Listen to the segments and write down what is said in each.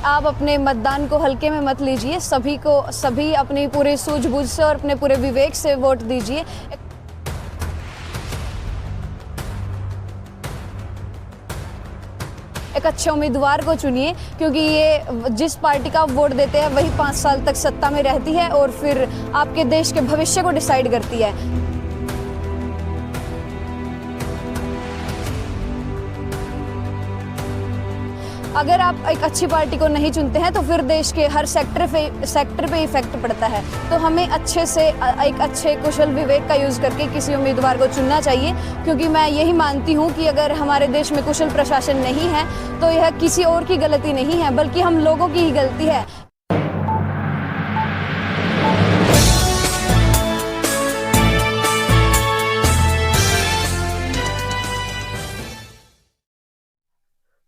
आप अपने मतदान को हल्के में मत लीजिए, सभी अपनी पूरी सूझबूझ से और अपने पूरे विवेक से वोट दीजिए। एक अच्छे उम्मीदवार को चुनिए, क्योंकि ये जिस पार्टी का आप वोट देते हैं वही 5 साल तक सत्ता में रहती है और फिर आपके देश के भविष्य को डिसाइड करती है। अगर आप एक अच्छी पार्टी को नहीं चुनते हैं तो फिर देश के हर सेक्टर पे इफेक्ट पड़ता है। तो हमें अच्छे से एक अच्छे कुशल विवेक का यूज़ करके किसी उम्मीदवार को चुनना चाहिए, क्योंकि मैं यही मानती हूँ कि अगर हमारे देश में कुशल प्रशासन नहीं है तो यह किसी और की गलती नहीं है, बल्कि हम लोगों की ही गलती है। –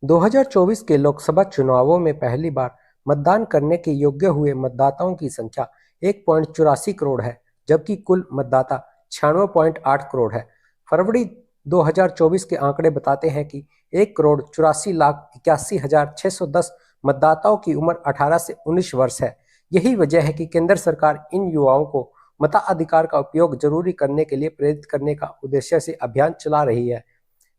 2024 के लोकसभा चुनावों में पहली बार मतदान करने के योग्य हुए मतदाताओं की संख्या 1.84 करोड़ है, जबकि कुल मतदाता 96.8 करोड़ है। फरवरी 2024 के आंकड़े बताते हैं कि 1,84,81,610 मतदाताओं की उम्र 18 से 19 वर्ष है। यही वजह है कि केंद्र सरकार इन युवाओं को मताधिकार का उपयोग जरूरी करने के लिए प्रेरित करने का उद्देश्य से अभियान चला रही है।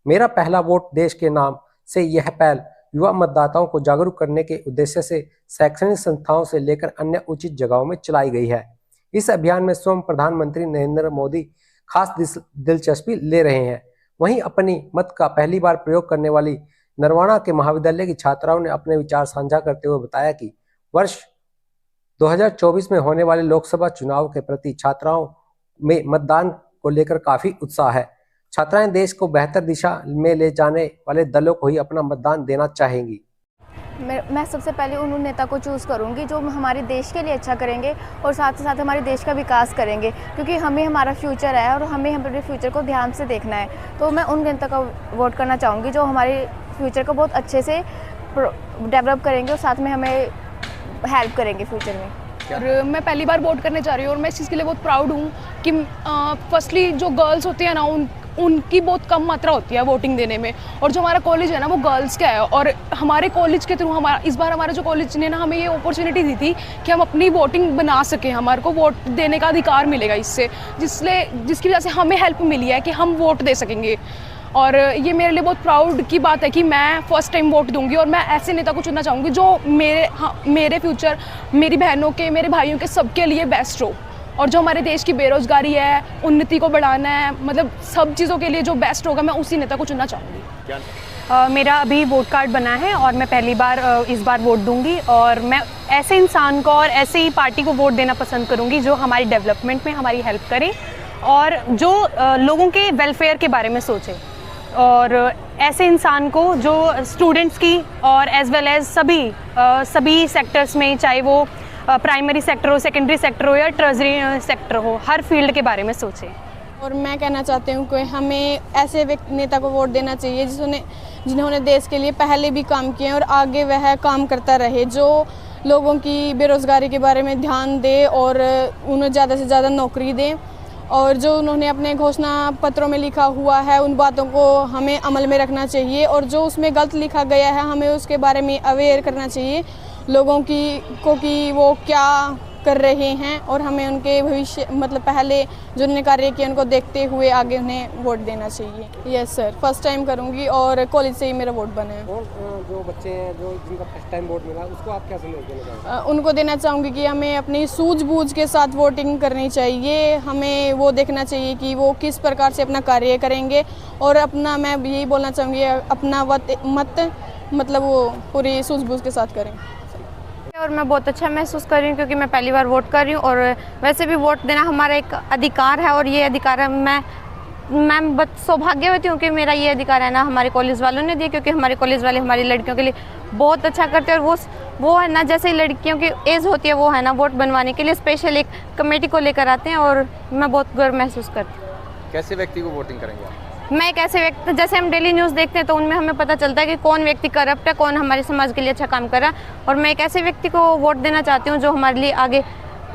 मेरा पहला वोट देश के नाम से यह पहल युवा मतदाताओं को जागरूक करने के उद्देश्य से शैक्षणिक संस्थाओं से लेकर अन्य उचित जगहों में चलाई गई है। इस अभियान में स्वयं प्रधानमंत्री नरेंद्र मोदी खास दिलचस्पी ले रहे हैं। वहीं अपनी मत का पहली बार प्रयोग करने वाली नरवाना के महाविद्यालय की छात्राओं ने अपने विचार साझा करते हुए बताया कि वर्ष 2024 में होने वाले लोकसभा चुनाव के प्रति छात्राओं में मतदान को लेकर काफी उत्साह है। छात्राएं देश को बेहतर दिशा में ले जाने वाले दलों को ही अपना मतदान देना चाहेंगी। मैं सबसे पहले उन नेता को चूज़ करूंगी जो हमारे देश के लिए अच्छा करेंगे और साथ ही साथ हमारे देश का विकास करेंगे, क्योंकि हमें हमारा फ्यूचर है और हमें हमारे फ्यूचर को ध्यान से देखना है। तो मैं उन नेता का वोट करना चाहूँगी जो हमारे फ्यूचर को बहुत अच्छे से डेवलप करेंगे और साथ में हमें हेल्प करेंगे फ्यूचर में। और मैं पहली बार वोट करने जा रही हूँ और मैं इस चीज़ के लिए बहुत प्राउड हूँ कि फर्स्टली जो गर्ल्स होती हैं ना उनकी बहुत कम मात्रा होती है वोटिंग देने में, और जो हमारा कॉलेज है ना वो गर्ल्स का है। और हमारे कॉलेज के थ्रू इस बार हमारे जो कॉलेज ने ना हमें ये अपॉर्चुनिटी दी थी कि हम अपनी वोटिंग बना सकें, हमारे को वोट देने का अधिकार मिलेगा इससे, जिसकी वजह से हमें हेल्प मिली है कि हम वोट दे सकेंगे। और ये मेरे लिए बहुत प्राउड की बात है कि मैं फर्स्ट टाइम वोट दूंगी और मैं ऐसे नेता को चुनना चाहूँगी जो मेरे फ्यूचर, मेरी बहनों के, मेरे भाइयों के सबके लिए बेस्ट हो, और जो हमारे देश की बेरोजगारी है, उन्नति को बढ़ाना है, मतलब सब चीज़ों के लिए जो बेस्ट होगा, मैं उसी नेता को चुनना चाहूँगी। मेरा अभी वोट कार्ड बना है और मैं पहली बार इस बार वोट दूंगी, और मैं ऐसे इंसान को और ऐसे ही पार्टी को वोट देना पसंद करूँगी जो हमारी डेवलपमेंट में हमारी हेल्प करे और जो लोगों के वेलफेयर के बारे में सोचे, और ऐसे इंसान को जो स्टूडेंट्स की और एज वेल एज सभी सेक्टर्स में, चाहे वो प्राइमरी सेक्टर हो, सेकेंडरी सेक्टर हो या टर्शरी सेक्टर हो, हर फील्ड के बारे में सोचें। और मैं कहना चाहती हूँ कि हमें ऐसे नेता को वोट देना चाहिए जिन्होंने देश के लिए पहले भी काम किए और आगे वह काम करता रहे, जो लोगों की बेरोज़गारी के बारे में ध्यान दे और उन्हें ज़्यादा से ज़्यादा नौकरी दें, और जो उन्होंने अपने घोषणा पत्रों में लिखा हुआ है उन बातों को हमें अमल में रखना चाहिए, और जो उसमें गलत लिखा गया है हमें उसके बारे में अवेयर करना चाहिए लोगों को कि वो क्या कर रहे हैं, और हमें उनके भविष्य मतलब पहले जो उन्होंने कार्य किए उनको देखते हुए आगे उन्हें वोट देना चाहिए। यस सर, फर्स्ट टाइम करूंगी और कॉलेज से ही मेरा वोट बना है। और जो बच्चे हैं जिनका फर्स्ट टाइम वोट मिला उसको आप क्या संदेश देना चाहेंगे? उनको देना चाहूँगी कि हमें अपनी सूझबूझ के साथ वोटिंग करनी चाहिए। हमें वो देखना चाहिए कि वो किस प्रकार से अपना कार्य करेंगे, और मैं यही बोलना चाहूँगी अपना मत मतलब वो पूरी सूझबूझ के साथ करें। और मैं बहुत अच्छा महसूस कर रही हूँ क्योंकि मैं पहली बार वोट कर रही हूँ, और वैसे भी वोट देना हमारा एक अधिकार है, और ये अधिकार है मैं बहुत सौभाग्यवती हूँ कि मेरा ये अधिकार है ना हमारे कॉलेज वालों ने दिया, क्योंकि हमारे कॉलेज वाले हमारी लड़कियों के लिए बहुत अच्छा करते हैं, और वो है ना जैसे लड़कियों की एज होती है वो है ना वोट बनवाने के लिए स्पेशल एक कमेटी को लेकर आते हैं, और मैं बहुत गर्व महसूस करती हूँ। कैसे व्यक्ति को वोटिंग करेंगे? मैं एक ऐसे व्यक्ति, जैसे हम डेली न्यूज़ देखते हैं तो उनमें हमें पता चलता है कि कौन व्यक्ति करप्ट है, कौन हमारे समाज के लिए अच्छा काम कर रहा है, और मैं एक ऐसे व्यक्ति को वोट देना चाहती हूँ जो हमारे लिए आगे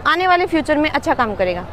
आने वाले फ्यूचर में अच्छा काम करेगा।